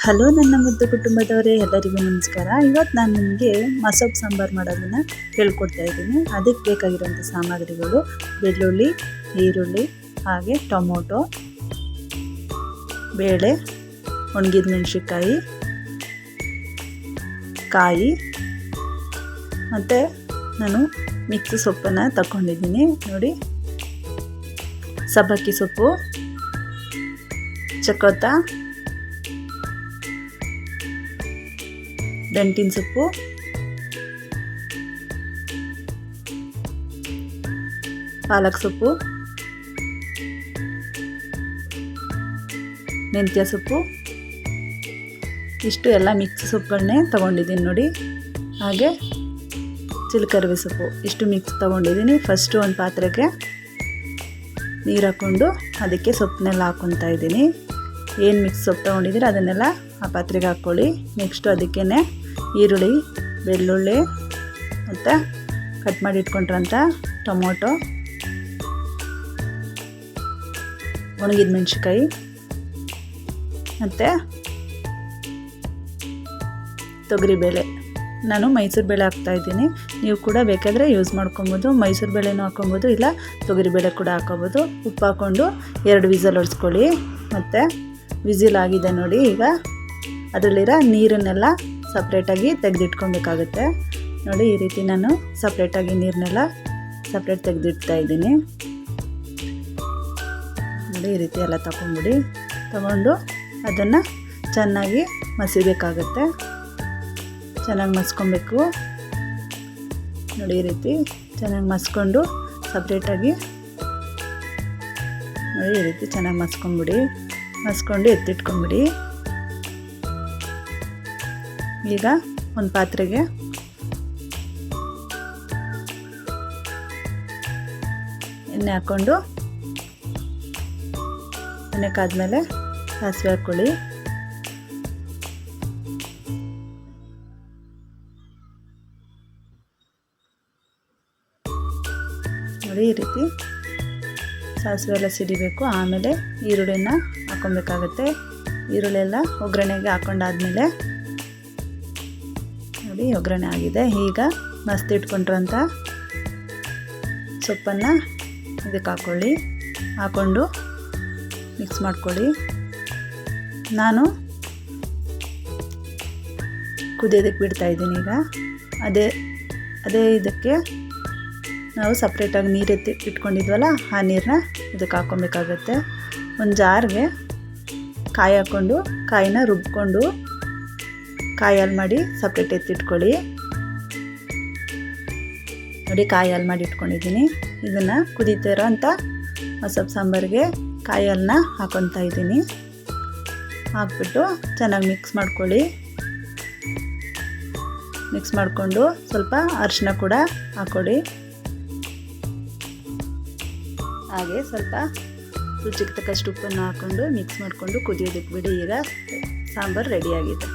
Hello ನನ್ನ ಮುದ್ದು ಕುಟುಂಬದವರೇ, ಎಲ್ಲರಿಗೂ ನಮಸ್ಕಾರ. ಇವತ್ತು ನಾನು ನಿಮಗೆ ಮಸೊಪ್ಪು ಸಾಂಬಾರು ಮಾಡೋದನ್ನು ಹೇಳ್ಕೊಡ್ತಾ ಇದ್ದೀನಿ. ಅದಕ್ಕೆ ಬೇಕಾಗಿರುವಂಥ ಸಾಮಗ್ರಿಗಳು ಬೆಳ್ಳುಳ್ಳಿ, ಈರುಳ್ಳಿ, ಹಾಗೆ ಟೊಮೊಟೊ, ಬೇಳೆ, ಒಣಗಿದ ಮೆಣಸಿನ್ಕಾಯಿ, ಕಾಯಿ ಮತ್ತು ನಾನು ಮಿಕ್ಸ್ ಸೊಪ್ಪನ್ನು ತಗೊಂಡಿದ್ದೀನಿ. ನೋಡಿ, ಸಬ್ಬಕ್ಕಿ ಸೊಪ್ಪು, ಚಕೋತ, ದಂಟಿನ ಸೊಪ್ಪು, ಪಾಲಕ್ ಸೊಪ್ಪು, ಮೆಂತ್ಯ ಸೊಪ್ಪು, ಇಷ್ಟು ಎಲ್ಲ ಮಿಕ್ಸ್ ಸೊಪ್ಪುಗಳನ್ನೇ ತಗೊಂಡಿದ್ದೀನಿ ನೋಡಿ. ಹಾಗೆ ಚಿಲಕರವೆ ಸೊಪ್ಪು, ಇಷ್ಟು ಮಿಕ್ಸ್ ತಗೊಂಡಿದ್ದೀನಿ. ಫಸ್ಟು ಒಂದು ಪಾತ್ರೆಗೆ ನೀರು ಹಾಕ್ಕೊಂಡು ಅದಕ್ಕೆ ಸೊಪ್ಪನ್ನೆಲ್ಲ ಹಾಕ್ಕೊತಾ ಇದ್ದೀನಿ. ಏನು ಮಿಕ್ಸ್ ಸೊಪ್ಪು ತೊಗೊಂಡಿದ್ದೀರ ಅದನ್ನೆಲ್ಲ ಆ ಪಾತ್ರೆಗೆ ಹಾಕ್ಕೊಳ್ಳಿ. ನೆಕ್ಸ್ಟು ಅದಕ್ಕೇ ಈರುಳ್ಳಿ, ಬೆಳ್ಳುಳ್ಳಿ ಮತ್ತು ಕಟ್ ಮಾಡಿ ಇಟ್ಕೊಂಡ್ರಂಥ ಟೊಮೊಟೊ, ಒಣಗಿದ ಮೆಣಸಿನ್ಕಾಯಿ ಮತ್ತು ತೊಗರಿಬೇಳೆ. ನಾನು ಮೈಸೂರು ಬೇಳೆ ಹಾಕ್ತಾಯಿದ್ದೀನಿ. ನೀವು ಕೂಡ ಬೇಕಾದರೆ ಯೂಸ್ ಮಾಡ್ಕೊಬೋದು. ಮೈಸೂರು ಬೇಳೆನೂ ಹಾಕ್ಕೊಬೋದು, ಇಲ್ಲ ತೊಗರಿಬೇಳೆ ಕೂಡ ಹಾಕ್ಕೊಬೋದು. ಉಪ್ಪು ಹಾಕ್ಕೊಂಡು 2 ವಿಸಲ್ ಹೊಡ್ಸ್ಕೊಳ್ಳಿ. ಮತ್ತು ವಿಸಿಲ್ ಆಗಿದೆ ನೋಡಿ. ಈಗ ಅದರಲ್ಲಿರೋ ನೀರನ್ನೆಲ್ಲ ಸಪ್ರೇಟಾಗಿ ತೆಗೆದಿಟ್ಕೊಬೇಕಾಗುತ್ತೆ ನೋಡಿ. ಈ ರೀತಿ ನಾನು ಸಪ್ರೇಟಾಗಿ ನೀರನ್ನೆಲ್ಲ ಸಪ್ರೇಟ್ ತೆಗೆದಿಡ್ತಾ ಇದ್ದೀನಿ ನೋಡಿ. ಈ ರೀತಿ ಎಲ್ಲ ತಗೊಂಡು ಅದನ್ನು ಚೆನ್ನಾಗಿ ಮಸಿಬೇಕಾಗುತ್ತೆ. ಚೆನ್ನಾಗಿ ಮಸ್ಕೊಬೇಕು ನೋಡಿ. ಈ ರೀತಿ ಚೆನ್ನಾಗಿ ಮಸ್ಕೊಂಡು ಸಪ್ರೇಟಾಗಿ ನೋಡಿ, ಈ ರೀತಿ ಚೆನ್ನಾಗಿ ಮಸ್ಕೊಂಡು ಎತ್ತಿಟ್ಕೊಂಬಿಡಿ. ಈಗ ಒಂದು ಪಾತ್ರೆಗೆ ಎಣ್ಣೆ ಹಾಕ್ಕೊಂಡು, ಎಣ್ಣೆ ಕಾದ್ಮೇಲೆ ಸಾಸಿವೆ ಹಾಕ್ಕೊಳ್ಳಿ. ನೋಡಿ, ಈ ರೀತಿ ಸಾಸಿವೆ ಎಲ್ಲ ಸಿಡಿಬೇಕು. ಆಮೇಲೆ ಈರುಳ್ಳಿನ ಹಾಕ್ಕೊಬೇಕಾಗತ್ತೆ. ಈರುಳ್ಳಿ ಎಲ್ಲ ಒಗ್ಗರಣೆಗೆ ಹಾಕ್ಕೊಂಡಾದ್ಮೇಲೆ ನೋಡಿ, ಒಗ್ಗರಣೆ ಆಗಿದೆ. ಈಗ ಮಸ್ತ್ ಇಟ್ಕೊಂಡ್ರಂಥ ಸೊಪ್ಪನ್ನು ಇದಕ್ಕೆ ಹಾಕ್ಕೊಂಡು ಮಿಕ್ಸ್ ಮಾಡ್ಕೊಳ್ಳಿ. ನಾನು ಕುದಿಯೋದಕ್ಕೆ ಬಿಡ್ತಾಯಿದ್ದೀನಿ. ಈಗ ಅದೇ ಇದಕ್ಕೆ ನಾವು ಸಪ್ರೇಟಾಗಿ ನೀರು ಇಟ್ಕೊಂಡಿದ್ವಲ್ಲ, ಆ ನೀರನ್ನ ಇದಕ್ಕೆ ಹಾಕ್ಕೊಬೇಕಾಗತ್ತೆ. ಒಂದು ಜಾರ್ಗೆ ಕಾಯಿ ಹಾಕ್ಕೊಂಡು, ಕಾಯಿನ ರುಬ್ಕೊಂಡು ಕಾಯಿ ಹಾಲು ಮಾಡಿ ಸಪ್ರೇಟ್ ಎತ್ತಿಟ್ಕೊಳ್ಳಿ ನೋಡಿ. ಕಾಯಿ ಹಾಲು ಮಾಡಿ ಇಟ್ಕೊಂಡಿದ್ದೀನಿ. ಇದನ್ನು ಕುದೀತಾ ಇರೋಂಥ ಮಸೊಪ್ಪು ಸಾಂಬಾರಿಗೆ ಕಾಯಿ ಹಾಲನ್ನ ಹಾಕ್ಕೊತಾ ಇದ್ದೀನಿ. ಹಾಕ್ಬಿಟ್ಟು ಚೆನ್ನಾಗಿ ಮಿಕ್ಸ್ ಮಾಡಿಕೊಂಡು ಸ್ವಲ್ಪ ಅರಿಶಿನ ಕೂಡ ಹಾಕ್ಕೊಳ್ಳಿ. ಹಾಗೆ ಸ್ವಲ್ಪ ರುಚಿಗೆ ತಕ್ಕಷ್ಟು ಉಪ್ಪನ್ನು ಹಾಕ್ಕೊಂಡು ಮಿಕ್ಸ್ ಮಾಡಿಕೊಂಡು ಕುದಿಯೋದಕ್ಕೆ ಬಿಡಿ. ಈಗ ಸಾಂಬಾರು ರೆಡಿಯಾಗಿದೆ.